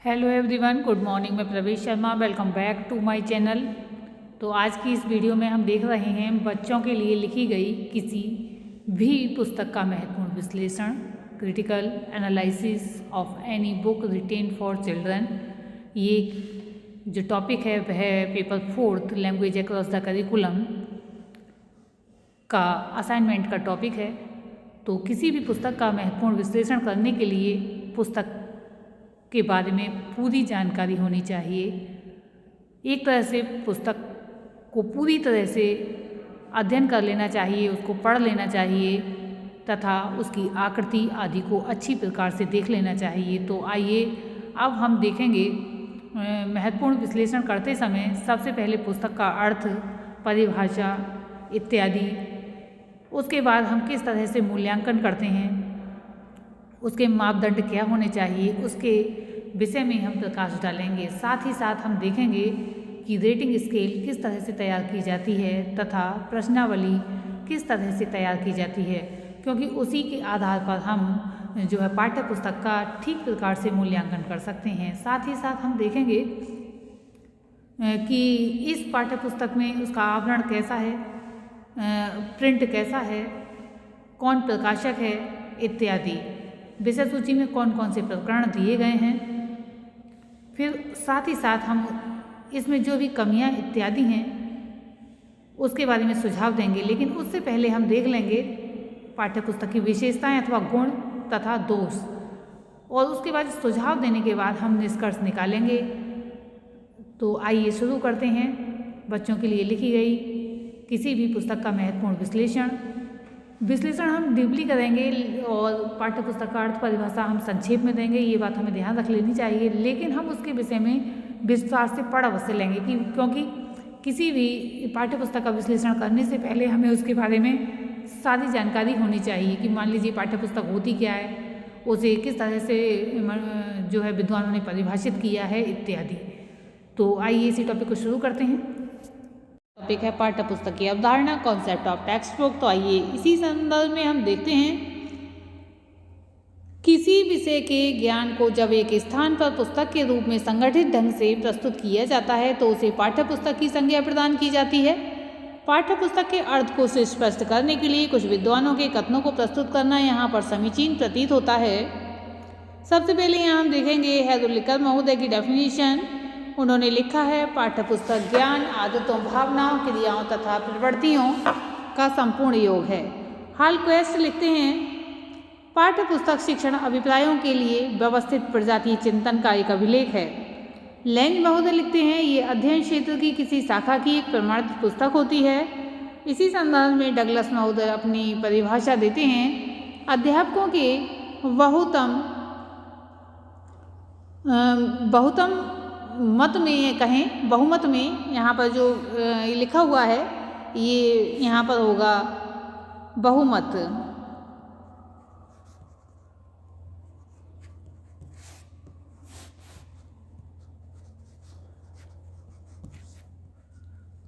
Hello everyone, good morning. मैं Pravesh Sharma, welcome back to my channel. तो आज की इस वीडियो में हम देख रहे हैं बच्चों के लिए लिखी गई किसी भी पुस्तक का महत्वपूर्ण विश्लेषण, critical analysis of any book retain for children. ये जो टॉपिक है वह paper 4 language across the curriculum का असाइनमेंट का टॉपिक है। तो किसी भी पुस्तक का महत्वपूर्ण विश्लेषण करने के लिए पुस्तक के बारे में पूरी जानकारी होनी चाहिए। एक तरह से पुस्तक को पूरी तरह से अध्ययन कर लेना चाहिए, उसको पढ़ लेना चाहिए तथा उसकी आकृति आदि को अच्छी प्रकार से देख लेना चाहिए। तो आइए अब हम देखेंगे महत्वपूर्ण विश्लेषण करते समय सबसे पहले पुस्तक का अर्थ, परिभाषा इत्यादि। उसके बाद हम किस तरह से मूल्यांकन करते हैं, उसके मापदंड क्या होने चाहिए, उसके विषय में हम प्रकाश डालेंगे। साथ ही साथ हम देखेंगे कि रेटिंग स्केल किस तरह से तैयार की जाती है तथा प्रश्नावली किस तरह से तैयार की जाती है, क्योंकि उसी के आधार पर हम जो है पाठ्य पुस्तक का ठीक प्रकार से मूल्यांकन कर सकते हैं। साथ ही साथ हम देखेंगे कि इस पाठ्य पुस्तक में उसका आवरण कैसा है, प्रिंट कैसा है, कौन प्रकाशक है इत्यादि। विषय सूची में कौन कौन से प्रकरण दिए गए हैं। फिर साथ ही साथ हम इसमें जो भी कमियां इत्यादि हैं उसके बारे में सुझाव देंगे। लेकिन उससे पहले हम देख लेंगे पाठ्यपुस्तक की विशेषताएं अथवा गुण तथा दोष, और उसके बाद सुझाव देने के बाद हम निष्कर्ष निकालेंगे। तो आइए शुरू करते हैं बच्चों के लिए लिखी गई किसी भी पुस्तक का महत्वपूर्ण विश्लेषण हम डीपली करेंगे और पाठ्य पुस्तक का अर्थ, परिभाषा हम संक्षेप में देंगे। ये बात हमें ध्यान रख लेनी चाहिए, लेकिन हम उसके विषय में विस्तार से पढ़ अवश्य लेंगे क्योंकि किसी भी पाठ्य पुस्तक का विश्लेषण करने से पहले हमें उसके बारे में सारी जानकारी होनी चाहिए कि मान लीजिए पाठ्य पुस्तक होती क्या है, उसे किस तरह से जो है विद्वानों ने परिभाषित किया है इत्यादि। तो आइए इसी टॉपिक को शुरू करते हैं। टॉपिक है पाठ्य पुस्तक की अवधारणा, कॉन्सेप्ट ऑफ टेक्स्ट बुक। तो आइए इसी संदर्भ में हम देखते हैं किसी विषय के ज्ञान को जब एक स्थान पर पुस्तक के रूप में संगठित ढंग से प्रस्तुत किया जाता है तो उसे पाठ्य पुस्तक की संज्ञा प्रदान की जाती है। पाठ्य पुस्तक के अर्थ को स्पष्ट करने के लिए कुछ विद्वानों के कथनों को प्रस्तुत करना यहाँ पर समीचीन प्रतीत होता है। सबसे पहले यहाँ हम देखेंगे हैदुल्लिकर महोदय की डेफिनेशन। उन्होंने लिखा है, पाठ्य पुस्तक ज्ञान, आदतों, भावनाओं, क्रियाओं तथा प्रवृत्तियों का संपूर्ण योग है। हाल क्वेस्ट लिखते हैं, पाठ्य पुस्तक शिक्षण अभिप्रायों के लिए व्यवस्थित प्रजातीय चिंतन का एक अभिलेख है। लैंज महोदय लिखते हैं, ये अध्ययन क्षेत्र की किसी शाखा की एक प्रमाणित पुस्तक होती है। इसी संदर्भ में डगलस महोदय अपनी परिभाषा देते हैं, अध्यापकों के बहुमत में कहें, बहुमत में यहाँ पर जो लिखा हुआ है ये यहाँ पर होगा बहुमत।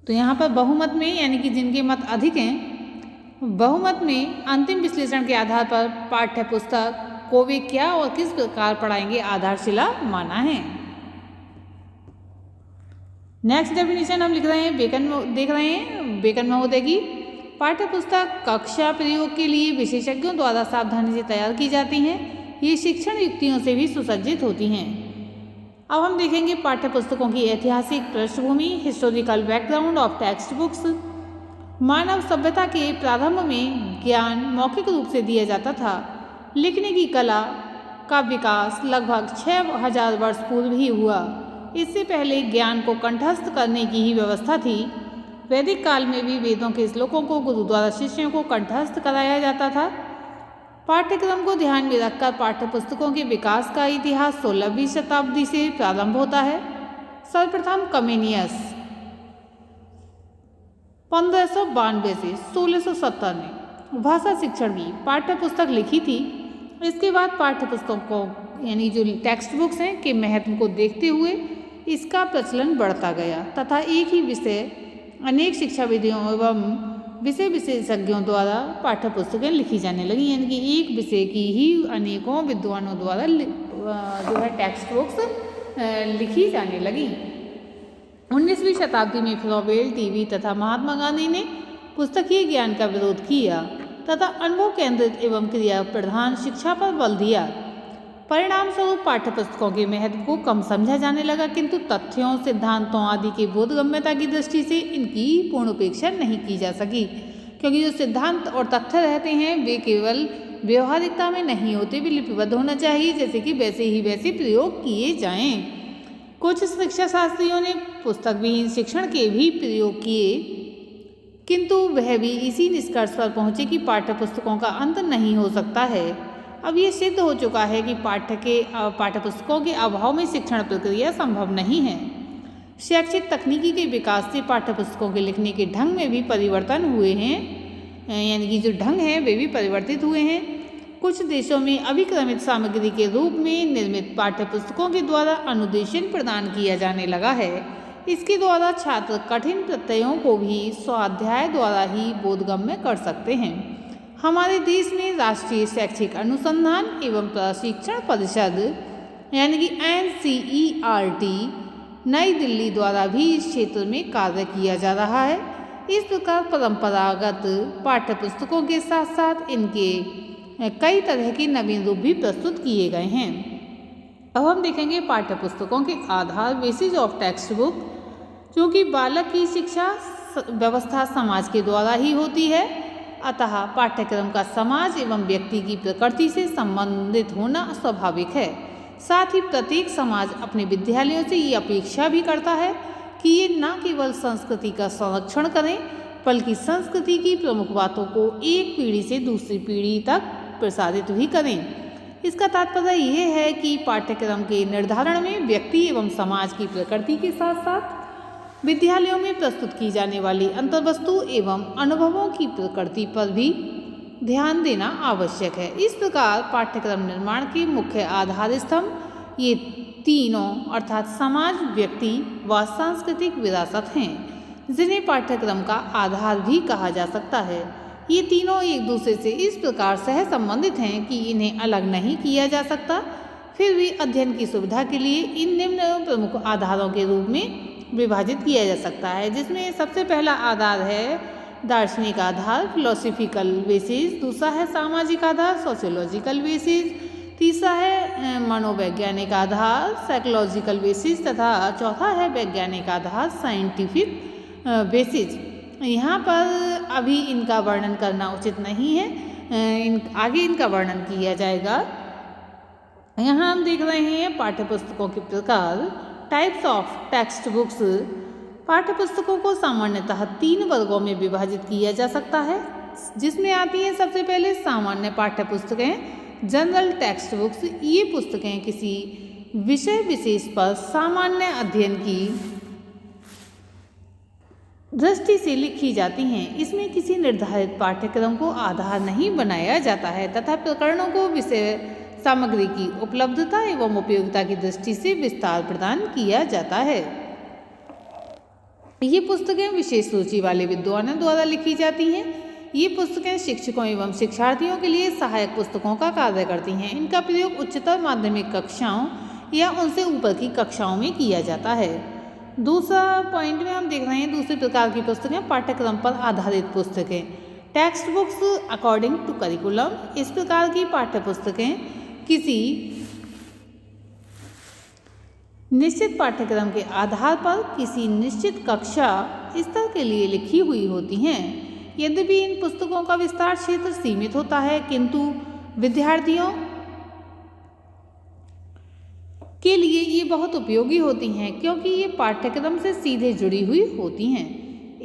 तो यहाँ पर बहुमत में यानी कि जिनके मत अधिक हैं, बहुमत में अंतिम विश्लेषण के आधार पर पाठ्य पुस्तक को वे क्या और किस प्रकार पढ़ाएंगे आधारशिला माना है। नेक्स्ट डेफिनेशन हम लिख रहे हैं, बेकन महोदय की। पाठ्य पुस्तक कक्षा प्रयोग के लिए विशेषज्ञों द्वारा सावधानी से तैयार की जाती हैं। ये शिक्षण युक्तियों से भी सुसज्जित होती हैं। अब हम देखेंगे पाठ्य पुस्तकों की ऐतिहासिक पृष्ठभूमि, historical background of text books. मानव सभ्यता के प्रारंभ में ज्ञान मौखिक रूप से दिया जाता था। लिखने की कला का विकास लगभग 6000 वर्ष पूर्व ही हुआ। इससे पहले ज्ञान को कंठस्थ करने की ही व्यवस्था थी। वैदिक काल में भी वेदों के श्लोकों को गुरु द्वारा शिष्यों को कंठस्थ कराया जाता था। पाठ्यक्रम को ध्यान में रखकर पाठ्य पुस्तकों के विकास का इतिहास 16वीं शताब्दी से प्रारंभ होता है। सर्वप्रथम कमेनियस 1592 से 1670 ने भाषा शिक्षण की पाठ्य पुस्तक लिखी थी। इसके बाद पाठ्य पुस्तकों यानी जो टेक्स्ट बुक्स हैं के महत्व को देखते हुए इसका प्रचलन बढ़ता गया तथा एक ही विषय अनेक शिक्षा विधियों एवं विषय विशेषज्ञों द्वारा पाठ्य पुस्तकें लिखी जाने लगी। यानी कि एक विषय की ही अनेकों विद्वानों द्वारा जो है टेक्स्ट बुक्स लिखी जाने लगी। 19वीं शताब्दी में फ्लोबेल, टीवी तथा महात्मा गांधी ने पुस्तकीय ज्ञान का विरोध किया तथा अनुभव केंद्रित एवं क्रिया प्रधान शिक्षा पर बल दिया। परिणाम स्वरूप पाठ्यपुस्तकों के महत्व को कम समझा जाने लगा, किंतु तथ्यों, सिद्धांतों आदि की बोधगम्यता की दृष्टि से इनकी पूर्ण उपेक्षा नहीं की जा सकी, क्योंकि जो सिद्धांत और तथ्य रहते हैं वे केवल व्यवहारिकता में नहीं होते, वे लिपिबद्ध होना चाहिए, जैसे कि वैसे ही वैसे प्रयोग किए जाएं। कुछ शिक्षा शास्त्रियों ने पुस्तक विहीन शिक्षण के भी प्रयोग किए, किंतु वह भी इसी निष्कर्ष पर पहुंचे कि पाठ्यपुस्तकों का अंत नहीं हो सकता है। अब ये सिद्ध हो चुका है कि पाठ्यपुस्तकों के अभाव में शिक्षण प्रक्रिया संभव नहीं है। शैक्षिक तकनीकी के विकास से पाठ्यपुस्तकों के लिखने के ढंग में भी परिवर्तन हुए हैं, यानी कि जो ढंग है वे भी परिवर्तित हुए हैं। कुछ देशों में अभिक्रमित सामग्री के रूप में निर्मित पाठ्यपुस्तकों के द्वारा अनुदेशन प्रदान किया जाने लगा है। इसके द्वारा छात्र कठिन प्रत्ययों को भी स्वाध्याय द्वारा ही बोधगम्य कर सकते हैं। हमारे देश में राष्ट्रीय शैक्षिक अनुसंधान एवं प्रशिक्षण परिषद यानी कि NCERT नई दिल्ली द्वारा भी इस क्षेत्र में कार्य किया जा रहा है। इस प्रकार परंपरागत पाठ्यपुस्तकों के साथ साथ इनके कई तरह के नवीन रूप भी प्रस्तुत किए गए हैं। अब हम देखेंगे पाठ्यपुस्तकों के आधार, बेसिस ऑफ टेक्स्ट बुक। क्योंकि बालक की शिक्षा व्यवस्था समाज के द्वारा ही होती है, अतः पाठ्यक्रम का समाज एवं व्यक्ति की प्रकृति से संबंधित होना स्वाभाविक है। साथ ही प्रत्येक समाज अपने विद्यालयों से ये अपेक्षा भी करता है कि ये न केवल संस्कृति का संरक्षण करें, बल्कि संस्कृति की प्रमुख बातों को एक पीढ़ी से दूसरी पीढ़ी तक प्रसारित भी करें। इसका तात्पर्य यह है कि पाठ्यक्रम के निर्धारण में व्यक्ति एवं समाज की प्रकृति के साथ साथ विद्यालयों में प्रस्तुत की जाने वाली अंतर्वस्तु एवं अनुभवों की प्रकृति पर भी ध्यान देना आवश्यक है। इस प्रकार पाठ्यक्रम निर्माण के मुख्य आधार स्तंभ ये तीनों अर्थात समाज, व्यक्ति व सांस्कृतिक विरासत हैं, जिन्हें पाठ्यक्रम का आधार भी कहा जा सकता है। ये तीनों एक दूसरे से इस प्रकार सह संबंधित हैं कि इन्हें अलग नहीं किया जा सकता। फिर भी अध्ययन की सुविधा के लिए इन निम्न प्रमुख आधारों के रूप में विभाजित किया जा सकता है, जिसमें सबसे पहला आधार है दार्शनिक आधार, फिलोसॉफिकल बेसिस। दूसरा है सामाजिक आधार, सोशियोलॉजिकल बेसिस। तीसरा है मनोवैज्ञानिक आधार, साइकोलॉजिकल बेसिस तथा चौथा है वैज्ञानिक आधार, साइंटिफिक बेसिस। यहाँ पर अभी इनका वर्णन करना उचित नहीं है, आगे इनका वर्णन किया जाएगा। यहाँ हम देख रहे हैं पाठ्यपुस्तकों के प्रकार, टाइप्स ऑफ टेक्स्ट बुक्स। पाठ्यपुस्तकों को सामान्यतः 3 वर्गों में विभाजित किया जा सकता है, जिसमें आती हैं सबसे पहले सामान्य पाठ्यपुस्तकें, जनरल टेक्स्ट बुक्स। ये पुस्तकें किसी विषय विशेष पर सामान्य अध्ययन की दृष्टि से लिखी जाती हैं। इसमें किसी निर्धारित पाठ्यक्रम को आधार नहीं बनाया जाता है तथा प्रकरणों को विषय सामग्री की उपलब्धता एवं उपयोगिता की दृष्टि से विस्तार प्रदान किया जाता है। ये पुस्तकें विशेष रुचि वाले विद्वानों द्वारा लिखी जाती हैं। ये पुस्तकें शिक्षकों एवं शिक्षार्थियों के लिए सहायक पुस्तकों का कार्य करती हैं। इनका प्रयोग उच्चतर माध्यमिक कक्षाओं या उनसे ऊपर की कक्षाओं में किया जाता है। दूसरा पॉइंट में हम देख रहे हैं दूसरे प्रकार की पुस्तकें पाठ्यक्रम पर आधारित पुस्तकें, textbooks according to curriculum. इस प्रकार की पाठ्यपुस्तकें किसी निश्चित पाठ्यक्रम के आधार पर किसी निश्चित कक्षा स्तर के लिए लिखी हुई होती हैं। यद्यपि इन पुस्तकों का विस्तार क्षेत्र सीमित होता है, किंतु विद्यार्थियों के लिए ये बहुत उपयोगी होती हैं, क्योंकि ये पाठ्यक्रम से सीधे जुड़ी हुई होती हैं।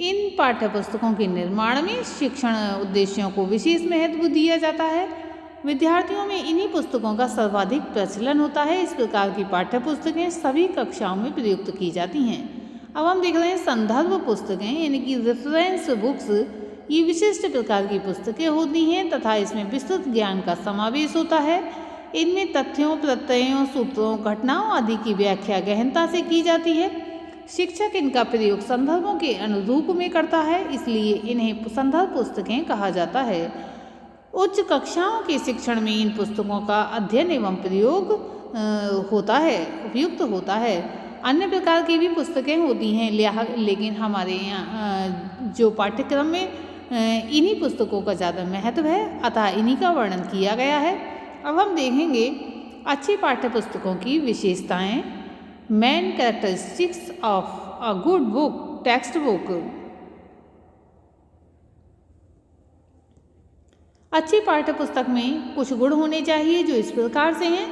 इन पाठ्यपुस्तकों के निर्माण में शिक्षण उद्देश्यों को विशेष महत्व दिया जाता है। विद्यार्थियों में इन्हीं पुस्तकों का सर्वाधिक प्रचलन होता है। इस प्रकार की पाठ्यपुस्तकें सभी कक्षाओं में प्रयुक्त की जाती हैं। अब हम देख रहे हैं संदर्भ पुस्तकें यानी कि रेफरेंस बुक्स। ये विशिष्ट प्रकार की पुस्तकें होती हैं तथा इसमें विस्तृत ज्ञान का समावेश होता है। इनमें तथ्यों, प्रत्ययों, सूत्रों, घटनाओं आदि की व्याख्या गहनता से की जाती है। शिक्षक इनका प्रयोग संदर्भों के अनुरूप में करता है, इसलिए इन्हें संदर्भ पुस्तकें कहा जाता है। उच्च कक्षाओं के शिक्षण में इन पुस्तकों का अध्ययन एवं प्रयोग होता है, उपयुक्त होता है। अन्य प्रकार की भी पुस्तकें होती हैं, लेकिन हमारे यहाँ जो पाठ्यक्रम में इन्हीं पुस्तकों का ज़्यादा महत्व है, अतः इन्हीं का वर्णन किया गया है। अब हम देखेंगे अच्छी पाठ्य पुस्तकों की विशेषताएं। Main characteristics of a good book text book. अच्छी पाठ्य पुस्तक में कुछ गुण होने चाहिए जो इस प्रकार से हैं।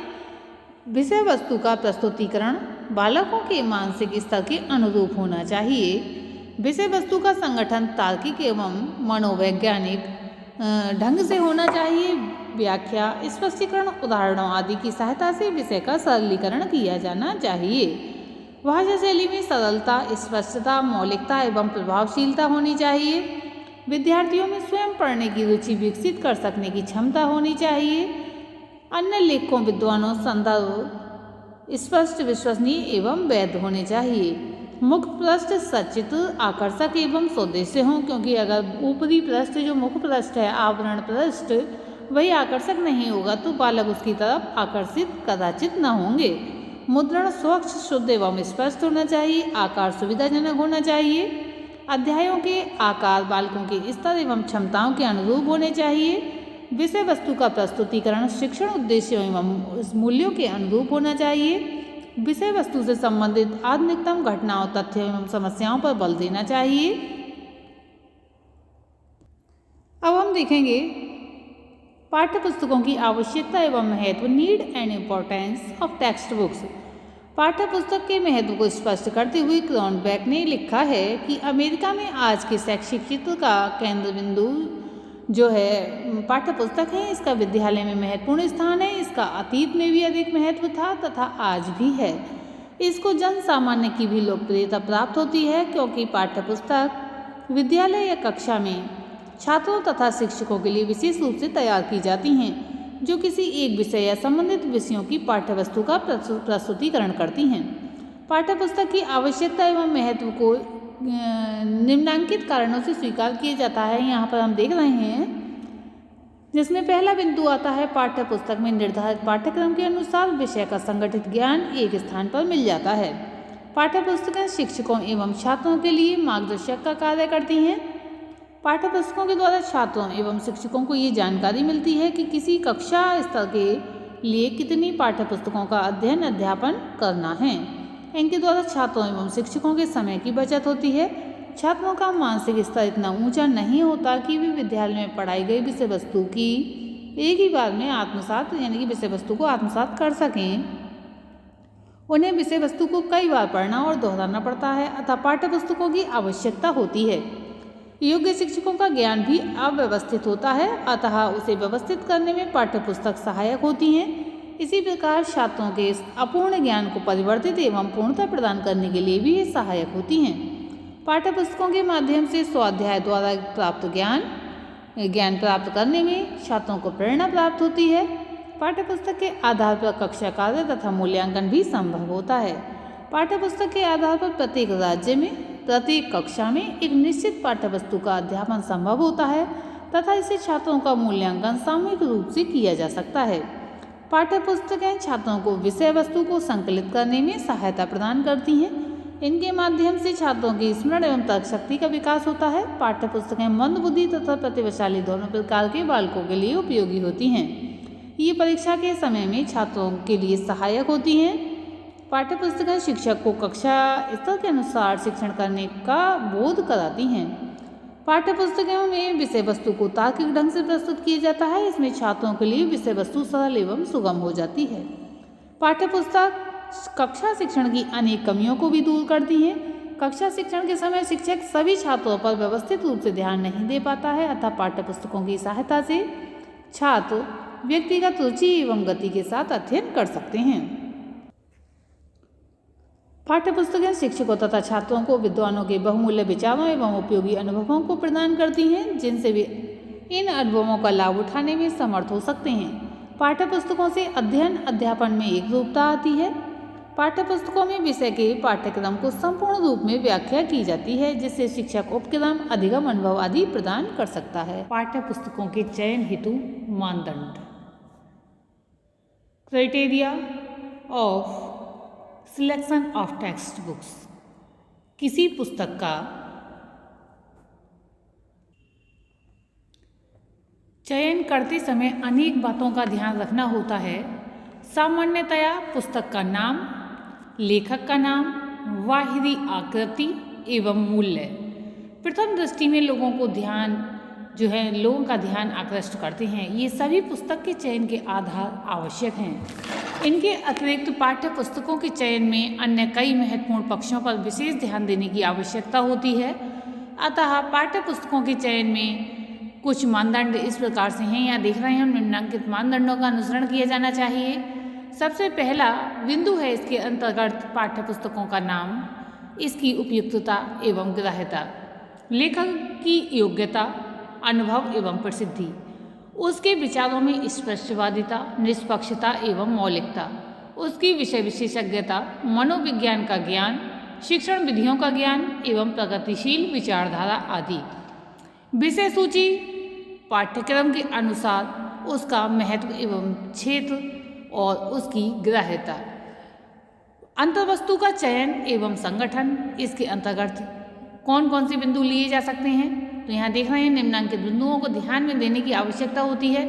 विषय वस्तु का प्रस्तुतिकरण बालकों के मानसिक स्तर के अनुरूप होना चाहिए। विषय वस्तु का संगठन तार्किक एवं मनोवैज्ञानिक ढंग से होना चाहिए। व्याख्या, स्पष्टीकरण, उदाहरणों आदि की सहायता से विषय का सरलीकरण किया जाना चाहिए। भाषा शैली में सरलता, स्पष्टता, मौलिकता एवं प्रभावशीलता होनी चाहिए। विद्यार्थियों में स्वयं पढ़ने की रुचि विकसित कर सकने की क्षमता होनी चाहिए। अन्य लेखकों, विद्वानों, संदर्भ स्पष्ट, विश्वसनीय एवं वैध होने चाहिए। मुख्य पृष्ठ सचित्र, आकर्षक एवं स्वदेशी हों, क्योंकि अगर ऊपरी पृष्ठ जो मुख्य पृष्ठ है, आवरण पृष्ठ, वही आकर्षक नहीं होगा तो बालक उसकी तरफ आकर्षित कदाचित न होंगे। मुद्रण स्वच्छ, शुद्ध एवं स्पष्ट होना चाहिए। आकार सुविधाजनक होना चाहिए। अध्यायों के आकार बालकों के स्तर एवं क्षमताओं के अनुरूप होने चाहिए। विषय वस्तु का प्रस्तुतिकरण शिक्षण उद्देश्यों एवं मूल्यों के अनुरूप होना चाहिए। विषय वस्तु से संबंधित आधुनिकतम घटनाओं, तथ्यों एवं समस्याओं पर बल देना चाहिए। अब हम देखेंगे पाठ्य पुस्तकों की आवश्यकता एवं महत्व। Need and importance of text books. पाठ्य पुस्तक के महत्व को स्पष्ट करते हुए क्रॉनबैक ने लिखा है कि अमेरिका में आज के शैक्षिक चित्र का केंद्र बिंदु जो है पाठ्य पुस्तक है। इसका विद्यालय में महत्वपूर्ण स्थान है। इसका अतीत में भी अधिक महत्व था तथा आज भी है। इसको जन सामान्य की भी लोकप्रियता प्राप्त होती है, क्योंकि पाठ्य पुस्तक विद्यालय या कक्षा में छात्रों तथा शिक्षकों के लिए विशेष रूप से तैयार की जाती हैं, जो किसी एक विषय या संबंधित विषयों की पाठ्य वस्तु का प्रस्तुतिकरण करती हैं। पाठ्य पुस्तक की आवश्यकता एवं महत्व को निम्नांकित कारणों से स्वीकार किया जाता है। यहाँ पर हम देख रहे हैं, जिसमें पहला बिंदु आता है पाठ्य पुस्तक में निर्धारित पाठ्यक्रम के अनुसार विषय का संगठित ज्ञान एक स्थान पर मिल जाता है। पाठ्य पुस्तकें शिक्षकों एवं छात्रों के लिए मार्गदर्शक का कार्य करती हैं। पाठ्य पुस्तकों के द्वारा छात्रों एवं शिक्षकों को ये जानकारी मिलती है कि किसी कक्षा स्तर के लिए कितनी पाठ्य पुस्तकों का अध्ययन अध्यापन करना है। इनके द्वारा छात्रों एवं शिक्षकों के समय की बचत होती है। छात्रों का मानसिक स्तर इतना ऊंचा नहीं होता कि वे विद्यालय में पढ़ाई गई विषय वस्तु की एक ही बार में आत्मसात यानी कि विषय वस्तु को आत्मसात कर सकें। उन्हें विषय वस्तु को कई बार पढ़ना और दोहराना पड़ता है, अतः पाठ्य पुस्तकों की आवश्यकता होती है। योग्य शिक्षकों का ज्ञान भी अव्यवस्थित होता है, अतः उसे व्यवस्थित करने में पाठ्य पुस्तक सहायक होती हैं। इसी प्रकार छात्रों के अपूर्ण ज्ञान को परिवर्तित एवं पूर्णता प्रदान करने के लिए भी ये सहायक होती हैं। पाठ्य पुस्तकों के माध्यम से स्वाध्याय द्वारा प्राप्त ज्ञान प्राप्त करने में छात्रों को प्रेरणा प्राप्त होती है। पाठ्य पुस्तक के आधार पर कक्षा कार्य तथा मूल्यांकन भी संभव होता है। पाठ्य पुस्तक के आधार पर प्रत्येक राज्य में प्रत्येक कक्षा में एक निश्चित पाठ्य वस्तु का अध्यापन संभव होता है तथा इससे छात्रों का मूल्यांकन सामूहिक रूप से किया जा सकता है। पाठ्य पुस्तकें छात्रों को विषय वस्तु को संकलित करने में सहायता प्रदान करती हैं। इनके माध्यम से छात्रों की स्मरण एवं तर्क शक्ति का विकास होता है। पाठ्य पुस्तकें मंदबुद्धि तथा प्रतिभाशाली दोनों प्रकार के बालकों के लिए उपयोगी होती हैं। ये परीक्षा के समय में छात्रों के लिए सहायक होती हैं। पाठ्य पुस्तकें शिक्षक को कक्षा स्तर के अनुसार शिक्षण करने का बोध कराती हैं। पाठ्य पुस्तकों में विषय वस्तु को तार्किक ढंग से प्रस्तुत किया जाता है। इसमें छात्रों के लिए विषय वस्तु सरल एवं सुगम हो जाती है। पाठ्य पुस्तक कक्षा शिक्षण की अनेक कमियों को भी दूर करती है। कक्षा शिक्षण के समय शिक्षक सभी छात्रों पर व्यवस्थित रूप से ध्यान नहीं दे पाता है, अतः पाठ्य पुस्तकों की सहायता से छात्र व्यक्तिगत रुचि एवं गति के साथ अध्ययन कर सकते हैं। पाठ्य पुस्तकें शिक्षकों तथा छात्रों को विद्वानों के बहुमूल्य विचारों एवं उपयोगी अनुभवों को प्रदान करती हैं, जिनसे वे इन अनुभवों का लाभ उठाने में समर्थ हो सकते हैं। पाठ्य पुस्तकों से अध्ययन अध्यापन में एक रूपता आती है। पाठ्य पुस्तकों में विषय के पाठ्यक्रम को संपूर्ण रूप में व्याख्या की जाती है, जिससे शिक्षक उपक्रम, अधिगम, अनुभव आदि प्रदान कर सकता है। पाठ्य पुस्तकों के चयन हेतु मानदंड, criteria, of selection of text books. किसी पुस्तक का चयन करते समय अनेक बातों का ध्यान रखना होता है। सामान्यतया पुस्तक का नाम, लेखक का नाम, बाहरी आकृति एवं मूल्य प्रथम दृष्टि में लोगों का ध्यान आकृष्ट करते हैं। ये सभी पुस्तक के चयन के आधार आवश्यक हैं। इनके अतिरिक्त पाठ्य पुस्तकों के चयन में अन्य कई महत्वपूर्ण पक्षों पर विशेष ध्यान देने की आवश्यकता होती है। अतः पाठ्य पुस्तकों के चयन में कुछ मानदंड इस प्रकार से हैं, यहाँ देख रहे हैं हम, निम्नलिखित मानदंडों का अनुसरण किया जाना चाहिए। सबसे पहला बिंदु है इसके अंतर्गत पाठ्य पुस्तकों का नाम, इसकी उपयुक्तता एवं ग्राह्यता, लेखक की योग्यता, अनुभव एवं प्रसिद्धि, उसके विचारों में स्पष्टवादिता, निष्पक्षता एवं मौलिकता, उसकी विषय विशेषज्ञता, मनोविज्ञान का ज्ञान, शिक्षण विधियों का ज्ञान एवं प्रगतिशील विचारधारा आदि। विषय सूची पाठ्यक्रम के अनुसार उसका महत्व एवं क्षेत्र और उसकी ग्राह्यता। अंतर्वस्तु का चयन एवं संगठन, इसके अंतर्गत कौन कौन से बिंदु लिए जा सकते हैं, तो यहाँ देख रहे हैं निम्नांकित बिंदुओं को ध्यान में देने की आवश्यकता होती है।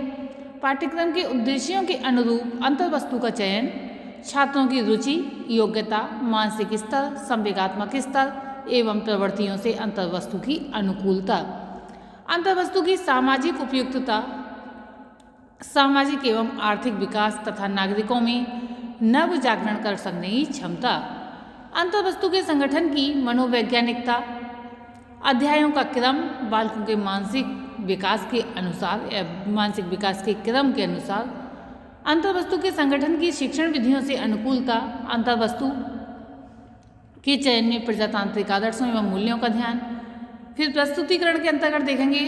पाठ्यक्रम के उद्देश्यों के अनुरूप अंतर्वस्तु का चयन, छात्रों की रुचि, योग्यता, मानसिक स्तर, संवेगात्मक स्तर एवं प्रवृत्तियों से अंतर्वस्तु की अनुकूलता। अंतर्वस्तु की सामाजिक उपयुक्तता, सामाजिक एवं आर्थिक विकास तथा नागरिकों में नव जागरण कर सकने की क्षमता। अंतर्वस्तु के संगठन की मनोवैज्ञानिकता, अध्यायों का क्रम बालकों के मानसिक विकास के अनुसार या मानसिक विकास के क्रम के अनुसार। अंतर्वस्तु के संगठन की शिक्षण विधियों से अनुकूलता। अंतर्वस्तु के चयन में प्रजातांत्रिक आदर्शों एवं मूल्यों का ध्यान। फिर प्रस्तुतिकरण के अंतर्गत देखेंगे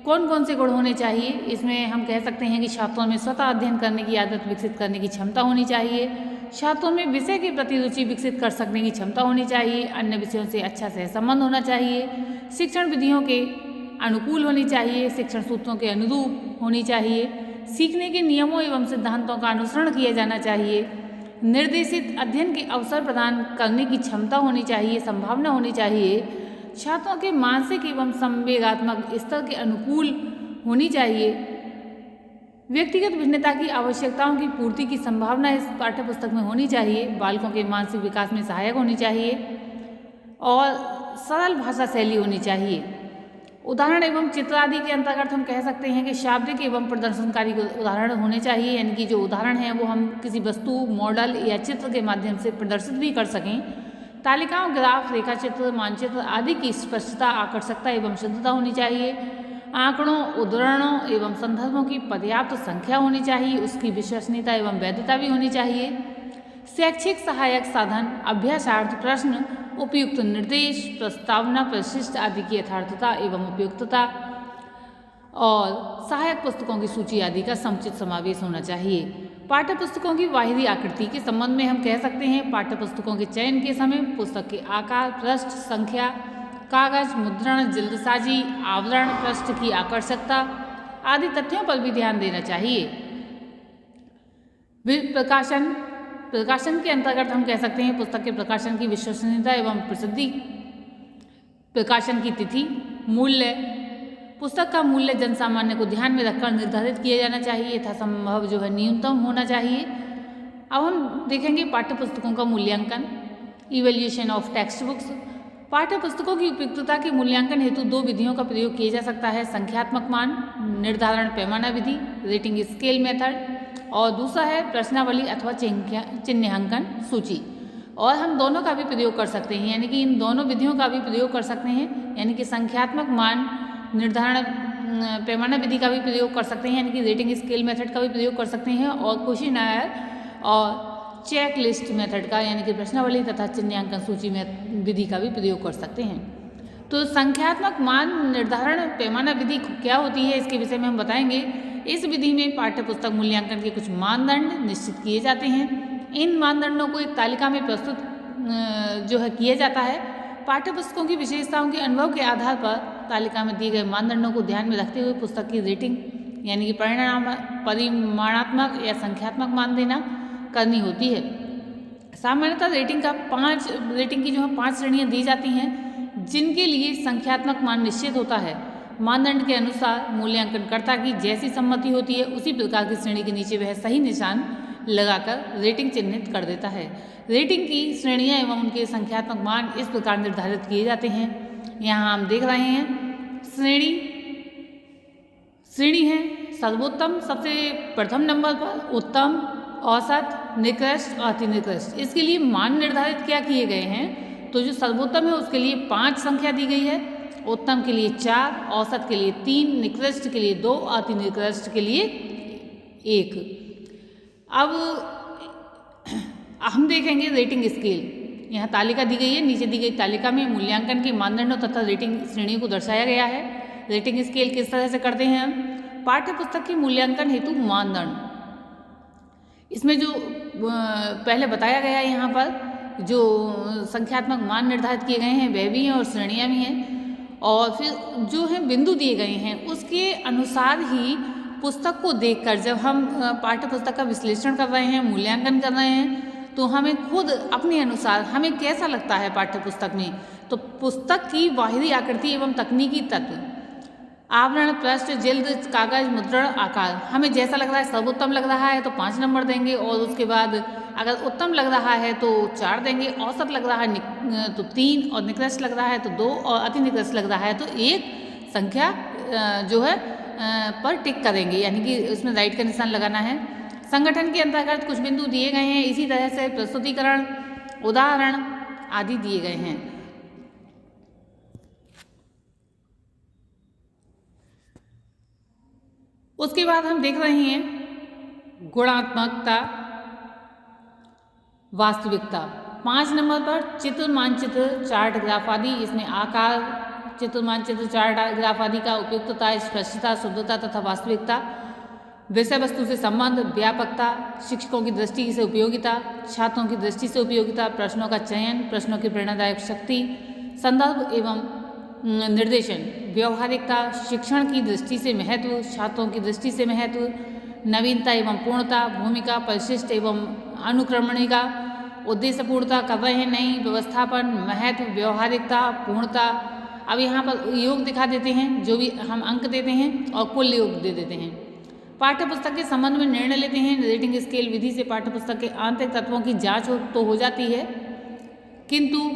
कौन कौन से गुण होने चाहिए। इसमें हम कह सकते हैं कि छात्रों में स्वतः अध्ययन करने की आदत विकसित करने की क्षमता होनी चाहिए, छात्रों में विषय के प्रति रुचि विकसित कर सकने की क्षमता होनी चाहिए, अन्य विषयों से अच्छा सहसंबंध होना चाहिए, शिक्षण विधियों के अनुकूल होनी चाहिए, शिक्षण सूत्रों के अनुरूप होनी चाहिए, सीखने के नियमों एवं सिद्धांतों का अनुसरण किया जाना चाहिए, निर्देशित अध्ययन के अवसर प्रदान करने की क्षमता होनी चाहिए, संभावना होनी चाहिए, छात्रों के मानसिक एवं संवेगात्मक स्तर के अनुकूल होनी चाहिए, व्यक्तिगत भिन्नता की आवश्यकताओं की पूर्ति की संभावना इस पाठ्यपुस्तक में होनी चाहिए, बालकों के मानसिक विकास में सहायक होनी चाहिए और सरल भाषा शैली होनी चाहिए। उदाहरण एवं चित्र आदि के अंतर्गत हम कह सकते हैं कि शाब्दिक एवं प्रदर्शनकारी उदाहरण होने चाहिए, यानी कि जो उदाहरण हैं वो हम किसी वस्तु, मॉडल या चित्र के माध्यम से प्रदर्शित भी कर सकें। तालिकाओं, ग्राफ, रेखाचित्र, मानचित्र आदि की स्पष्टता, आकर्षकता एवं शुद्धता होनी चाहिए। आंकड़ों, उद्धरणों एवं संदर्भों की पर्याप्त संख्या होनी चाहिए, उसकी विश्वसनीयता एवं वैधता भी होनी चाहिए। शैक्षिक सहायक साधन, अभ्यासार्थ प्रश्न, उपयुक्त निर्देश, प्रस्तावना, परिशिष्ट आदि की यथार्थता एवं उपयुक्तता और सहायक पुस्तकों की सूची आदि का समुचित समावेश होना चाहिए। पाठ्य पुस्तकों की बाहरी आकृति के संबंध में हम कह सकते हैं पाठ्य पुस्तकों के चयन के समय पुस्तक के आकार, पृष्ठ संख्या, कागज, मुद्रण, जल्दसाजी, आवरण, पृष्ठ की आकर्षकता आदि तथ्यों पर भी ध्यान देना चाहिए। प्रकाशन के अंतर्गत हम कह सकते हैं पुस्तक के प्रकाशन की विश्वसनीयता एवं प्रसिद्धि, प्रकाशन की तिथि, मूल्य, पुस्तक का मूल्य जनसामान्य को ध्यान में रखकर निर्धारित किया जाना चाहिए, यथासंभव जो है न्यूनतम होना चाहिए। अब हम देखेंगे पाठ्य पुस्तकों का मूल्यांकन, इवैल्यूएशन ऑफ टेक्स्ट बुक्स। पाठ्य पुस्तकों की उपयुक्तता के मूल्यांकन हेतु दो विधियों का प्रयोग किया जा सकता है, संख्यात्मक मान निर्धारण पैमाना विधि, रेटिंग स्केल मेथड, और दूसरा है प्रश्नावली अथवा चिन्हांकन सूची। और हम दोनों का भी प्रयोग कर सकते हैं, यानी कि इन दोनों विधियों का भी प्रयोग कर सकते हैं, यानी कि संख्यात्मक मान निर्धारण पैमाना विधि का भी प्रयोग कर सकते हैं, यानी कि रेटिंग स्केल मेथड का भी प्रयोग कर सकते हैं, और क्वेश्चनर और चेक लिस्ट मेथड का, यानी कि प्रश्नावली तथा चिन्हांकन सूची में विधि का भी प्रयोग कर सकते हैं। तो संख्यात्मक मान निर्धारण पैमाना विधि क्या होती है, इसके विषय में हम बताएंगे। इस विधि में पाठ्य पुस्तक मूल्यांकन के कुछ मानदंड निश्चित किए जाते हैं। इन मानदंडों को एक तालिका में प्रस्तुत जो है किया जाता है। पाठ्य पुस्तकों की विशेषताओं के अनुभव के आधार पर तालिका में दिए गए मानदंडों को ध्यान में रखते हुए पुस्तक की रेटिंग, यानी कि परिमाणात्मक या संख्यात्मक मान देना, करनी होती है। सामान्यतः रेटिंग की जो है 5 श्रेणियाँ दी जाती हैं, जिनके लिए संख्यात्मक मान निश्चित होता है। मानदंड के अनुसार मूल्यांकनकर्ता की जैसी सम्मति होती है, उसी प्रकार की श्रेणी के नीचे वह सही निशान लगाकर रेटिंग चिन्हित कर देता है। रेटिंग की श्रेणियाँ एवं उनके संख्यात्मक मान इस प्रकार निर्धारित किए जाते हैं। यहाँ हम देख रहे हैं श्रेणी है सर्वोत्तम सबसे प्रथम नंबर पर, उत्तम, औसत, निकृष्ट और अति निकृष्ट। इसके लिए मान निर्धारित क्या किए गए हैं, तो जो सर्वोत्तम है उसके लिए 5 संख्या दी गई है, उत्तम के लिए 4, औसत के लिए 3, निकृष्ट के लिए 2, अति निकृष्ट के लिए 1। अब हम देखेंगे रेटिंग स्केल। यहाँ तालिका दी गई है, नीचे दी गई तालिका में मूल्यांकन के मानदंडों तथा रेटिंग श्रेणियों को दर्शाया गया है। रेटिंग स्केल किस तरह से करते हैं हम? पाठ्य पुस्तक के मूल्यांकन हेतु मानदंड, इसमें जो पहले बताया गया है यहाँ पर जो संख्यात्मक मान निर्धारित किए गए हैं वह भी हैं और श्रेणियाँ भी हैं, और फिर जो है बिंदु दिए गए हैं उसके अनुसार ही पुस्तक को देखकर जब हम पाठ्य पुस्तक का विश्लेषण कर रहे हैं, मूल्यांकन कर रहे हैं, तो हमें खुद अपने अनुसार हमें कैसा लगता है पाठ्य पुस्तक में, तो पुस्तक की बाहरी आकृति एवं तकनीकी तत्व, आवरण, पृष्ठ, जिल्द, कागज, मुद्रण, आकार, हमें जैसा लग रहा है सर्वोत्तम लग रहा है तो 5 नंबर देंगे, और उसके बाद अगर उत्तम लग रहा है तो 4 देंगे, औसत लग रहा है तो 3, और निकृष्ट लग रहा है तो 2, और अति निकृष्ट लग रहा है तो 1 संख्या जो है पर टिक करेंगे, यानी कि उसमें राइट का निशान लगाना है। संगठन के अंतर्गत कुछ बिंदु दिए गए हैं, इसी तरह से प्रस्तुतिकरण, उदाहरण आदि दिए गए हैं। उसके बाद हम देख रहे हैं गुणात्मकता, वास्तविकता। 5 नंबर पर चित्र, मानचित्र, चार्ट, ग्राफ आदि। इसमें आकार, चित्र, मानचित्र, चार्ट, ग्राफ आदि का उपयुक्तता, स्पष्टता, शुद्धता तथा वास्तविकता, विषय वस्तु से संबंध, व्यापकता, शिक्षकों की दृष्टि से उपयोगिता, छात्रों की दृष्टि से उपयोगिता, प्रश्नों का चयन, प्रश्नों की प्रेरणादायक शक्ति, संदर्भ एवं निर्देशन, व्यवहारिकता, शिक्षण की दृष्टि से महत्व, छात्रों की दृष्टि से महत्व, नवीनता एवं पूर्णता, भूमिका, परिशिष्ट एवं अनुक्रमणिका, उद्देश्यपूर्णता, कर रहे हैं नहीं, व्यवस्थापन, महत्व, व्यवहारिकता, पूर्णता। अब यहाँ पर योग दिखा देते हैं, जो भी हम अंक देते हैं और कुल योग दे देते हैं। पाठ्य पुस्तक के संबंध में निर्णय लेते हैं। रेटिंग स्केल विधि से पाठ्य पुस्तक के आंतरिक तत्वों की जांच तो हो जाती है, किंतु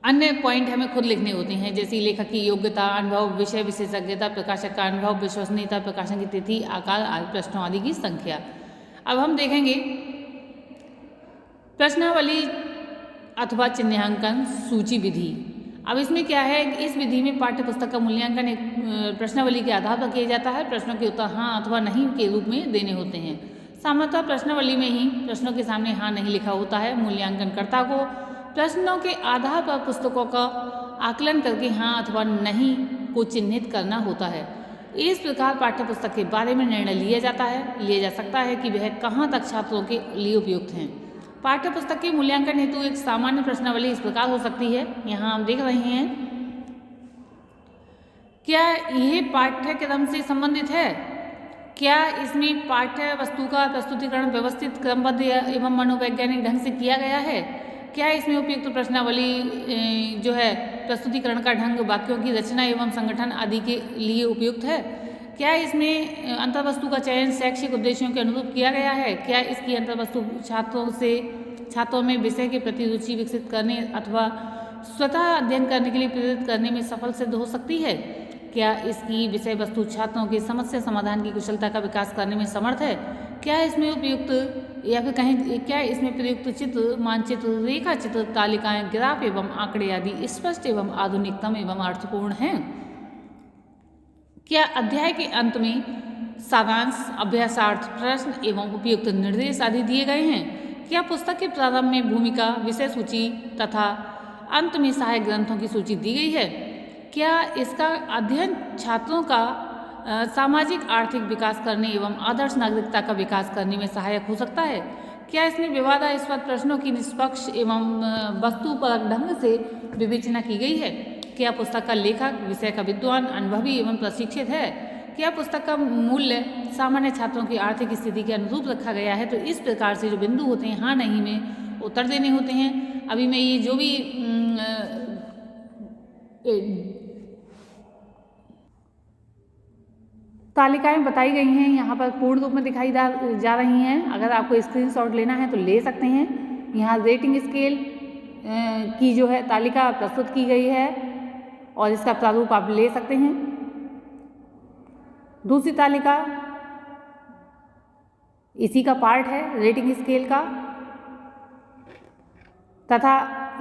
अन्य पॉइंट हमें खुद लिखने होते हैं, जैसे लेखक की योग्यता, अनुभव, विषय विशेषज्ञता, प्रकाशक का अनुभव, विश्वसनीयता, प्रकाशन की तिथि, आकार आदि, प्रश्नों आदि की संख्या। अब हम देखेंगे प्रश्नावली अथवा चिन्हांकन सूची विधि। अब इसमें क्या है, इस विधि में पाठ्य पुस्तक का मूल्यांकन एक प्रश्नावली के आधार पर किया जाता है। प्रश्नों के उत्तर हाँ अथवा नहीं के रूप में देने होते हैं। सामान्यतः प्रश्नावली में ही प्रश्नों के सामने हाँ नहीं लिखा होता है। मूल्यांकनकर्ता को प्रश्नों के आधार पर पुस्तकों का आकलन करके हाँ अथवा नहीं को चिन्हित करना होता है। इस प्रकार पाठ्य पुस्तक के बारे में निर्णय लिया जा सकता है कि वह कहाँ तक छात्रों के लिए उपयुक्त हैं। पाठ्य पुस्तक के मूल्यांकन हेतु एक सामान्य प्रश्नावली इस प्रकार हो सकती है, यहाँ हम देख रहे हैं। क्या यह पाठ्यक्रम से संबंधित है? क्या इसमें पाठ्य वस्तु का प्रस्तुतिकरण व्यवस्थित, क्रमबद्ध एवं मनोवैज्ञानिक ढंग से किया गया है? क्या इसमें उपयुक्त प्रश्नावली जो है प्रस्तुतिकरण का ढंग, वाक्यों की रचना एवं संगठन आदि के लिए उपयुक्त है? क्या इसमें अंतर्वस्तु का चयन शैक्षिक उद्देश्यों के अनुरूप किया गया है? क्या इसकी अंतर्वस्तु छात्रों में विषय के प्रति रुचि विकसित करने अथवा स्वतः अध्ययन करने के लिए प्रेरित करने में सफल सिद्ध हो सकती है? क्या इसकी विषय वस्तु छात्रों के समस्या समाधान की कुशलता का विकास करने में समर्थ है? क्या इसमें उपयुक्त या फिर कहीं क्या इसमें प्रयुक्त चित्र, मानचित्र, रेखा चित्र, तालिकाएं, ग्राफ एवं आंकड़े आदि स्पष्ट एवं आधुनिकतम एवं अर्थपूर्ण हैं? क्या अध्याय के अंत में सारांश, अभ्यासार्थ, प्रश्न एवं उपयुक्त निर्देश आदि दिए गए हैं? क्या पुस्तक के प्रारंभ में भूमिका, विषय सूची तथा अंत में सहायक ग्रंथों की सूची दी गई है? क्या इसका अध्ययन छात्रों का सामाजिक आर्थिक विकास करने एवं आदर्श नागरिकता का विकास करने में सहायक हो सकता है? क्या इसमें विवादास्पद प्रश्नों की निष्पक्ष एवं वस्तुपरक ढंग से विवेचना की गई है? क्या पुस्तक का लेखक विषय का विद्वान, अनुभवी एवं प्रशिक्षित है? क्या पुस्तक का मूल्य सामान्य छात्रों की आर्थिक स्थिति के अनुरूप रखा गया है? तो इस प्रकार से जो बिंदु होते हैं हाँ नहीं में उत्तर देने होते हैं। अभी मैं ये जो भी तालिकाएं बताई गई हैं यहाँ पर पूर्ण रूप में दिखाई जा रही हैं। अगर आपको स्क्रीनशॉट लेना है तो ले सकते हैं। यहाँ रेटिंग स्केल की जो है तालिका प्रस्तुत की गई है और इसका प्रारूप आप ले सकते हैं। दूसरी तालिका इसी का पार्ट है रेटिंग स्केल का, तथा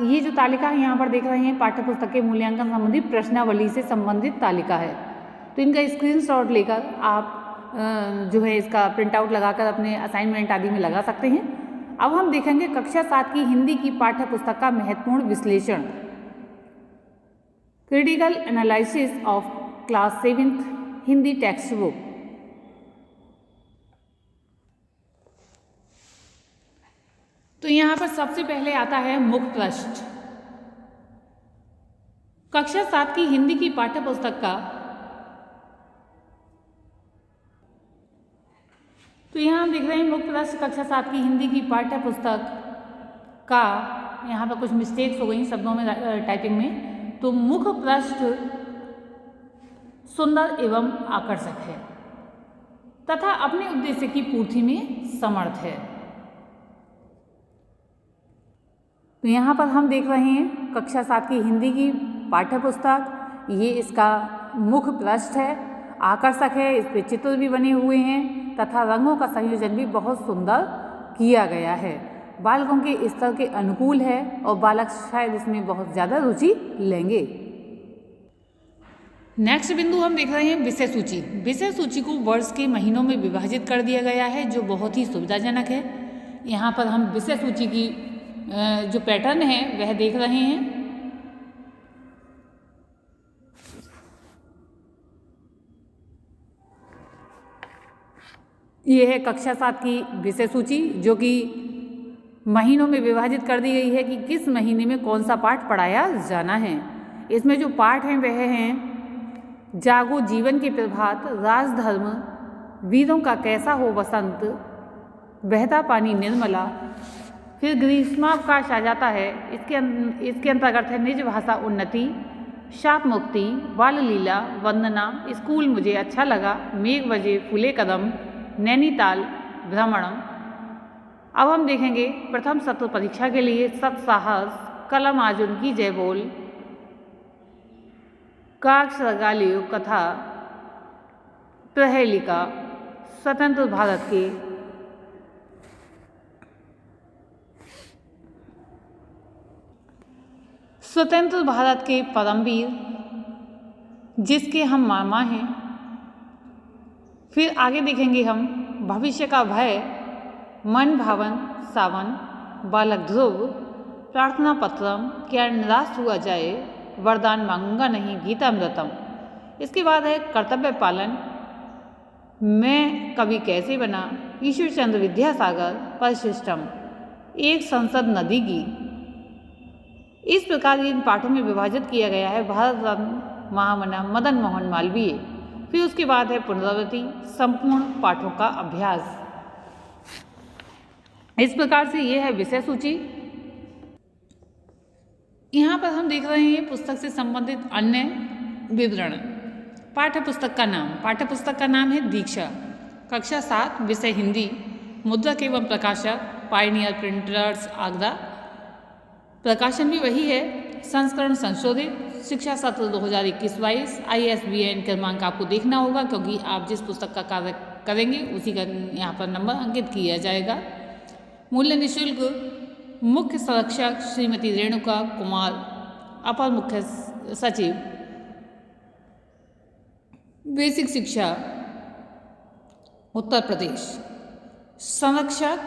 ये जो तालिका है यहाँ पर देख रहे हैं पाठ्य पुस्तक के मूल्यांकन संबंधी प्रश्नावली से संबंधित तालिका है। तो इनका स्क्रीनशॉट लेकर आप जो है इसका प्रिंट आउट लगाकर अपने असाइनमेंट आदि में लगा सकते हैं। अब हम देखेंगे कक्षा 7 की हिंदी की पाठ्य पुस्तक का महत्वपूर्ण विश्लेषण, critical analysis of class 7th Hindi text book. तो यहाँ पर सबसे पहले आता है मुख्य पृष्ठ। कक्षा 7 की हिंदी की पाठ्य पुस्तक का, तो यहाँ हम देख रहे हैं मुख्य पृष्ठ कक्षा 7 की हिंदी की पाठ्य पुस्तक का, यहाँ पर कुछ मिस्टेक्स हो गई शब्दों में टाइपिंग में। तो मुख्य पृष्ठ सुंदर एवं आकर्षक है तथा अपने उद्देश्य की पूर्ति में समर्थ है। तो यहाँ पर हम देख रहे हैं कक्षा 7 की हिंदी की पाठ्य पुस्तक, ये इसका मुख्य पृष्ठ है, आकर्षक है, इस पे चित्र भी बने हुए हैं तथा रंगों का संयोजन भी बहुत सुंदर किया गया है। बालकों के स्तर के अनुकूल है और बालक शायद इसमें बहुत ज़्यादा रुचि लेंगे। नेक्स्ट बिंदु हम देख रहे हैं विषय सूची। विषय सूची को वर्ष के महीनों में विभाजित कर दिया गया है जो बहुत ही सुविधाजनक है। यहाँ पर हम विषय सूची की जो पैटर्न है वह देख रहे हैं। ये है कक्षा 7 की विषय सूची जो कि महीनों में विभाजित कर दी गई है कि किस महीने में कौन सा पाठ पढ़ाया जाना है। इसमें जो पाठ हैं वह हैं जागो जीवन के प्रभात, राजधर्म, वीरों का कैसा हो बसंत, बहता पानी निर्मला, फिर ग्रीष्मावकाश आ जाता है। इसके अंतर्गत है निज भाषा उन्नति, शाप मुक्ति, बाल लीला, वंदना, स्कूल मुझे अच्छा लगा, मेघ बजे फूले कदम, नैनीताल भ्रमणम। अब हम देखेंगे प्रथम सत्र परीक्षा के लिए सत्साहस, कलम आज उनकी जय बोल, काक्ष गालियो कथा, प्रहेलिका, स्वतंत्र भारत के, स्वतंत्र भारत के परमवीर जिसके हम मामा हैं। फिर आगे देखेंगे हम भविष्य का भय, मन भावन सावन, बालक ध्रुव, प्रार्थना पत्रम, क्या निराश हुआ जाए, वरदान मांगूंगा नहीं, गीतामृतम। इसके बाद है कर्तव्य पालन, मैं कवि कैसे बना, ईश्वर चंद्र विद्यासागर, परिशिष्टम, एक संसद नदी की। इस प्रकार इन पाठों में विभाजित किया गया है भारत रत्न महामना मदन मोहन मालवीय। फिर उसके बाद है पुनरावृत्ति, संपूर्ण पाठों का अभ्यास। इस प्रकार से यह है विषय सूची। यहाँ पर हम देख रहे हैं पुस्तक से संबंधित अन्य विवरण। पाठ्य पुस्तक का नाम, पाठ्य पुस्तक का नाम है दीक्षा, कक्षा 7, विषय हिंदी, मुद्रक एवं प्रकाशक पायनियर प्रिंटर्स आगरा, प्रकाशन भी वही है, संस्करण संशोधित, शिक्षा सत्र 2021-22, ISBN क्रमांक आपको देखना होगा क्योंकि आप जिस पुस्तक का कार्य करेंगे उसी का यहाँ पर नंबर अंकित किया जाएगा। मूल्य निःशुल्क, मुख्य संरक्षक श्रीमती रेणुका कुमार, अपर मुख्य सचिव बेसिक शिक्षा उत्तर प्रदेश, संरक्षक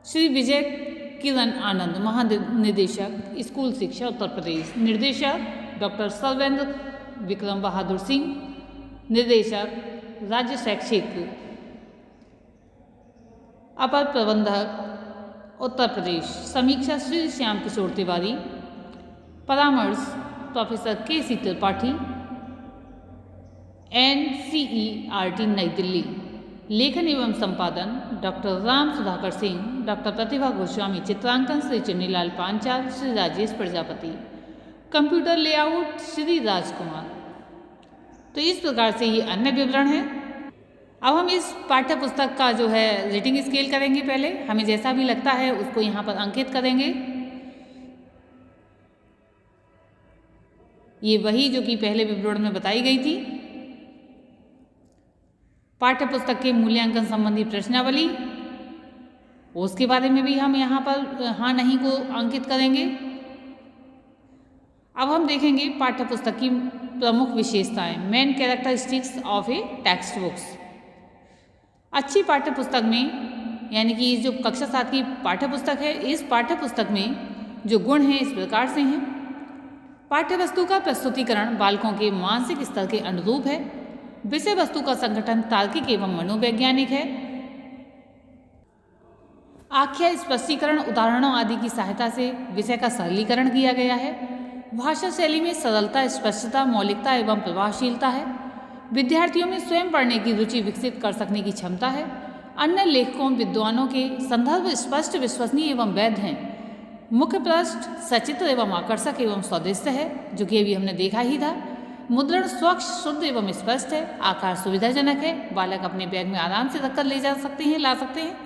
श्री विजय किरण आनंद, महानिदेशक स्कूल शिक्षा उत्तर प्रदेश, निर्देशक डॉक्टर सर्वेंद्र विक्रम बहादुर सिंह, निर्देशक राज्य शैक्षिक अपर प्रबंधक उत्तर प्रदेश, समीक्षा श्री श्याम किशोर तिवारी, परामर्श प्रोफेसर के सी त्रिपाठी, NCERT नई दिल्ली। लेखन एवं संपादन डॉक्टर राम सुधाकर सिंह, डॉक्टर प्रतिभा गोस्वामी। चित्रांकन श्री चुन्नीलाल पांचाल, श्री राजेश प्रजापति। Computer layout Shri Rajkumar. तो इस प्रकार से ये अन्य विवरण है। अब हम इस पाठ्य पुस्तक का जो है रेटिंग स्केल करेंगे। पहले हमें जैसा भी लगता है उसको यहाँ पर अंकित करेंगे। ये वही जो कि पहले विवरण में बताई गई थी। पाठ्य पुस्तक के मूल्यांकन संबंधी प्रश्नावली, उसके बारे में भी हम यहाँ पर हाँ नहीं को अंकित करेंगे। अब हम देखेंगे पाठ्य पुस्तक की प्रमुख विशेषताएं, main characteristics of A text books. अच्छी पाठ्य पुस्तक में, यानी कि जो कक्षा 7 की पाठ्य पुस्तक है, इस पाठ्य पुस्तक में जो गुण हैं इस प्रकार से हैं। पाठ्य वस्तु का प्रस्तुतिकरण बालकों के मानसिक स्तर के अनुरूप है। विषय वस्तु का संगठन तार्किक एवं मनोवैज्ञानिक है। आख्या स्पष्टीकरण उदाहरणों आदि की सहायता से विषय का सरलीकरण किया गया है। भाषा शैली में सरलता, स्पष्टता, मौलिकता एवं प्रभावशीलता है। विद्यार्थियों में स्वयं पढ़ने की रुचि विकसित कर सकने की क्षमता है। अन्य लेखकों विद्वानों के संदर्भ स्पष्ट, विश्वसनीय एवं वैध हैं। मुख्य पृष्ठ सचित्र एवं आकर्षक एवं सौदेश्य है, जो कि अभी हमने देखा ही था। मुद्रण स्वच्छ, शुद्ध एवं स्पष्ट है। आकार सुविधाजनक है, बालक अपने बैग में आराम से रखकर ले जा सकते हैं, ला सकते हैं।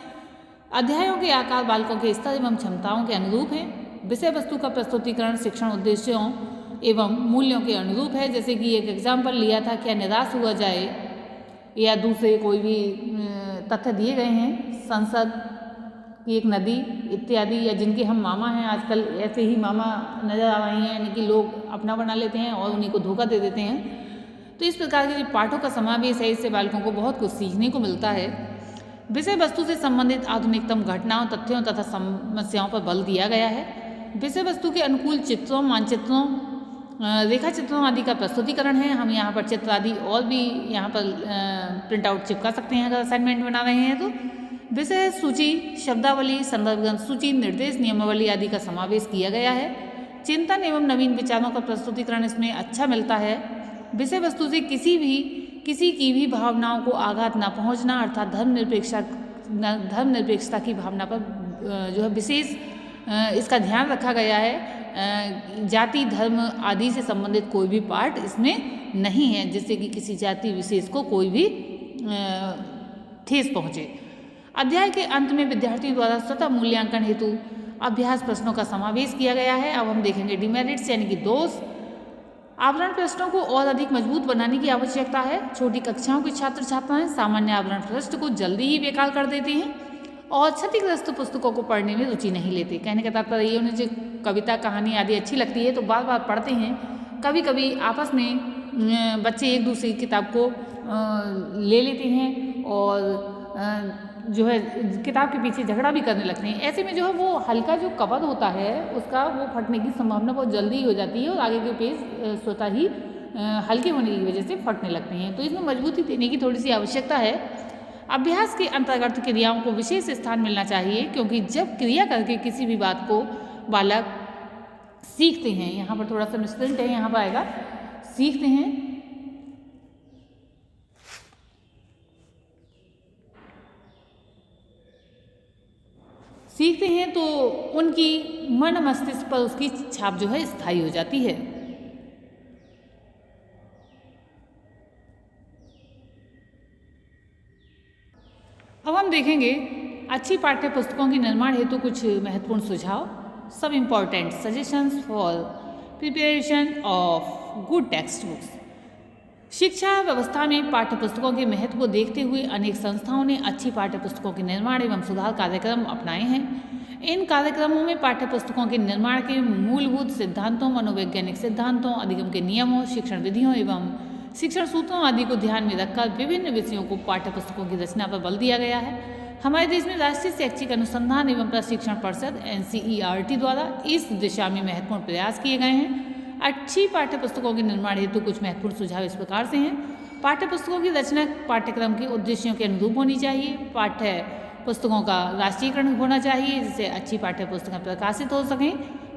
अध्यायों के आकार बालकों के स्तर एवं क्षमताओं के अनुरूप है। विषय वस्तु का प्रस्तुतिकरण शिक्षण उद्देश्यों एवं मूल्यों के अनुरूप है। जैसे कि एक एग्जाम्पल लिया था, क्या निराश हुआ जाए, या दूसरे कोई भी तथ्य दिए गए हैं, संसद की एक नदी इत्यादि, या जिनके हम मामा हैं। आजकल ऐसे ही मामा नजर आ रहे हैं, यानी कि लोग अपना बना लेते हैं और उन्हीं को धोखा दे देते हैं। तो इस प्रकार के पाठों का समावेश है, इससे बालकों को बहुत कुछ सीखने को मिलता है। विषय वस्तु से संबंधित आधुनिकतम घटनाओं, तथ्यों तथा समस्याओं पर बल दिया गया है। विषय वस्तु के अनुकूल चित्रों, मानचित्रों, रेखा चित्रों आदि का प्रस्तुतिकरण है। हम यहाँ पर चित्र आदि और भी यहाँ पर प्रिंट आउट चिपका सकते हैं अगर असाइनमेंट बना रहे हैं तो। विषय सूची, शब्दावली, संदर्भ ग्रंथ सूची, निर्देश, नियमावली आदि का समावेश किया गया है। चिंतन एवं नवीन विचारों का प्रस्तुतिकरण इसमें अच्छा मिलता है। विषय वस्तु से किसी की भी भावनाओं को आघात न पहुंचना, अर्थात धर्मनिरपेक्षता की भावना पर जो है विशेष इसका ध्यान रखा गया है। जाति, धर्म आदि से संबंधित कोई भी पार्ट इसमें नहीं है, जिससे कि किसी जाति विशेष को कोई भी ठेस पहुंचे। अध्याय के अंत में विद्यार्थियों द्वारा स्वतः मूल्यांकन हेतु अभ्यास प्रश्नों का समावेश किया गया है। अब हम देखेंगे डिमेरिट्स, यानी कि दोष। आवरण प्रश्नों को और अधिक मजबूत बनाने की आवश्यकता है। छोटी कक्षाओं के छात्र छात्राएं सामान्य आवरण पृष्ठ को जल्दी ही बेकार कर देते हैं और क्षतिग्रस्त पुस्तकों को पढ़ने में रुचि नहीं लेते। कहने का तात्पर्य ये, उन्हें जो कविता, कहानी आदि अच्छी लगती है तो बार बार पढ़ते हैं। कभी कभी आपस में बच्चे एक दूसरे की किताब को ले लेते हैं और जो है किताब के पीछे झगड़ा भी करने लगते हैं। ऐसे में जो है वो हल्का जो कवर होता है उसका वो फटने की संभावना बहुत जल्दी हो जाती है और आगे के पेज स्वतः ही हल्के होने की वजह से फटने लगते हैं। तो इसमें मजबूती देने की थोड़ी सी आवश्यकता है। अभ्यास के अंतर्गत क्रियाओं को विशेष स्थान मिलना चाहिए, क्योंकि जब क्रिया करके किसी भी बात को बालक सीखते हैं, यहाँ पर थोड़ा सा मिसप्रिंट है, यहाँ पर आएगा सीखते हैं। सीखते हैं तो उनकी मन मस्तिष्क पर उसकी छाप जो है स्थायी हो जाती है। अब हम देखेंगे अच्छी पाठ्य पुस्तकों के निर्माण हेतु कुछ महत्वपूर्ण सुझाव। सब important suggestions for preparation of good text books. शिक्षा व्यवस्था में पाठ्य पुस्तकों के महत्व को देखते हुए अनेक संस्थाओं ने अच्छी पाठ्य पुस्तकों के निर्माण एवं सुधार कार्यक्रम अपनाए हैं। इन कार्यक्रमों में पाठ्य पुस्तकों के निर्माण के मूलभूत सिद्धांतों, मनोवैज्ञानिक सिद्धांतों, अधिगम के नियमों, शिक्षण विधियों एवं शिक्षण सूत्रों आदि को ध्यान में रखकर विभिन्न विषयों को पाठ्य पुस्तकों की रचना पर बल दिया गया है। हमारे देश में राष्ट्रीय शैक्षिक अनुसंधान एवं प्रशिक्षण परिषद NCERT द्वारा इस दिशा में महत्वपूर्ण प्रयास किए गए हैं। अच्छी पाठ्य पुस्तकों के निर्माण हेतु कुछ महत्वपूर्ण सुझाव इस प्रकार से हैं। पाठ्य पुस्तकों की रचना पाठ्यक्रम के उद्देश्यों के अनुरूप होनी चाहिए। पाठ्य पुस्तकों का राष्ट्रीयकरण होना चाहिए, जिससे अच्छी पाठ्य पुस्तकें प्रकाशित हो सकें।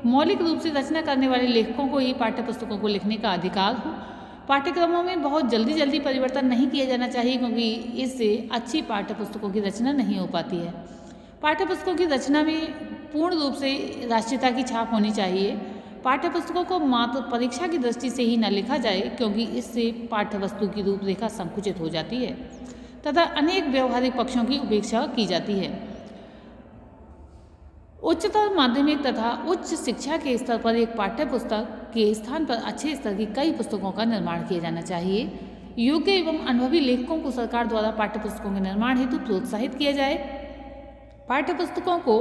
मौलिक रूप से रचना करने वाले लेखकों को ही पाठ्य पुस्तकों को लिखने का अधिकार हो। पाठ्यक्रमों में बहुत जल्दी जल्दी परिवर्तन नहीं किया जाना चाहिए, क्योंकि इससे अच्छी पाठ्य पुस्तकों की रचना नहीं हो पाती है। पाठ्य पुस्तकों की रचना में पूर्ण रूप से राष्ट्रीयता की छाप होनी चाहिए। पाठ्य पुस्तकों को मात्र परीक्षा की दृष्टि से ही न लिखा जाए, क्योंकि इससे पाठ्य वस्तु की रूपरेखा संकुचित हो जाती है तथा अनेक व्यवहारिक पक्षों की उपेक्षा की जाती है। उच्चतर माध्यमिक तथा उच्च शिक्षा के स्तर पर एक पाठ्य पुस्तक के स्थान पर अच्छे स्तर की कई पुस्तकों का निर्माण किया जाना चाहिए। योग्य एवं अनुभवी लेखकों को सरकार द्वारा पाठ्य पुस्तकों के निर्माण हेतु प्रोत्साहित किया जाए। पाठ्य पुस्तकों को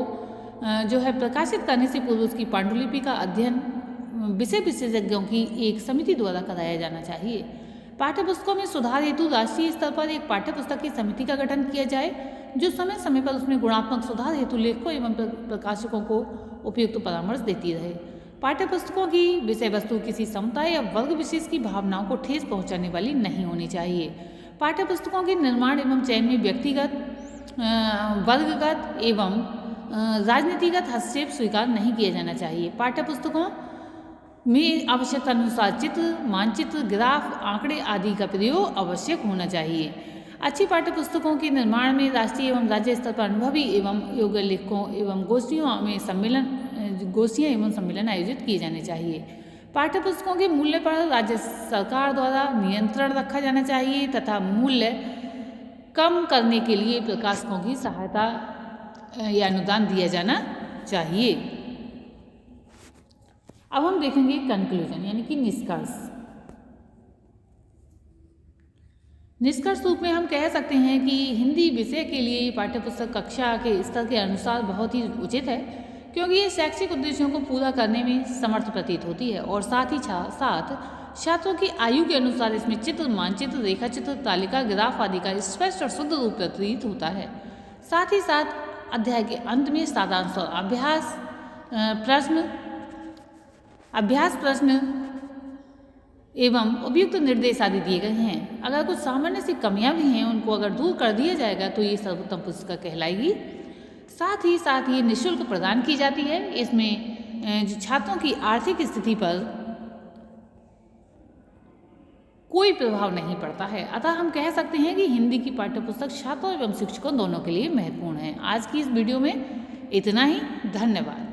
जो है प्रकाशित करने से पूर्व उसकी पांडुलिपि का अध्ययन विषय विशेषज्ञों की एक समिति द्वारा कराया जाना चाहिए। पाठ्य पुस्तकों में सुधार हेतु राष्ट्रीय स्तर पर एक पाठ्य पुस्तक की समिति का गठन किया जाए, जो समय समय पर उसमें गुणात्मक सुधार हेतु लेखकों एवं प्रकाशकों को उपयुक्त परामर्श देती रहे। पाठ्य पुस्तकों की विषय वस्तु किसी समुदाय या वर्ग विशेष की भावनाओं को ठेस पहुंचाने वाली नहीं होनी चाहिए। पाठ्य पुस्तकों के निर्माण एवं चयन में व्यक्तिगत, वर्गगत एवं राजनीतिगत हस्तक्षेप स्वीकार नहीं किया जाना चाहिए। पाठ्य पुस्तकों में आवश्यकता अनुसार चित्र, मानचित्र, ग्राफ, आंकड़े आदि का प्रयोग आवश्यक होना चाहिए। अच्छी पाठ्य पुस्तकों के निर्माण में राष्ट्रीय एवं राज्य स्तर पर अनुभवी एवं योग्य लेखकों एवं गोष्ठियाँ एवं सम्मेलन आयोजित किए जाने चाहिए। पाठ्य पुस्तकों के मूल्य पर राज्य सरकार द्वारा नियंत्रण रखा जाना चाहिए तथा मूल्य कम करने के लिए प्रकाशकों की सहायता या अनुदान दिया जाना चाहिए। अब हम देखेंगे कंक्लूजन यानी कि निष्कर्ष। निष्कर्ष रूप में हम कह सकते हैं कि हिंदी विषय के लिए पाठ्यपुस्तक कक्षा के स्तर के अनुसार बहुत ही उचित है, क्योंकि ये शैक्षिक उद्देश्यों को पूरा करने में समर्थ प्रतीत होती है और साथ ही साथ छात्रों की आयु के अनुसार इसमें चित्र, मानचित्र, रेखाचित्र, तालिका, ग्राफ आदि का स्पष्ट और शुद्ध रूप प्रतीत होता है। साथ ही साथ अध्याय के अंत में सारांश और अभ्यास प्रश्न एवं उपयुक्त निर्देश आदि दिए गए हैं। अगर कुछ सामान्य सी कमियां भी हैं, उनको अगर दूर कर दिया जाएगा तो ये सर्वोत्तम पुस्तक कहलाएगी। साथ ही साथ ये निःशुल्क प्रदान की जाती है। इसमें जो छात्रों की आर्थिक स्थिति पर कोई प्रभाव नहीं पड़ता है। अतः हम कह सकते हैं कि हिंदी की पाठ्यपुस्तक छात्रों एवं शिक्षकों दोनों के लिए महत्वपूर्ण है। आज की इस वीडियो में इतना ही। धन्यवाद।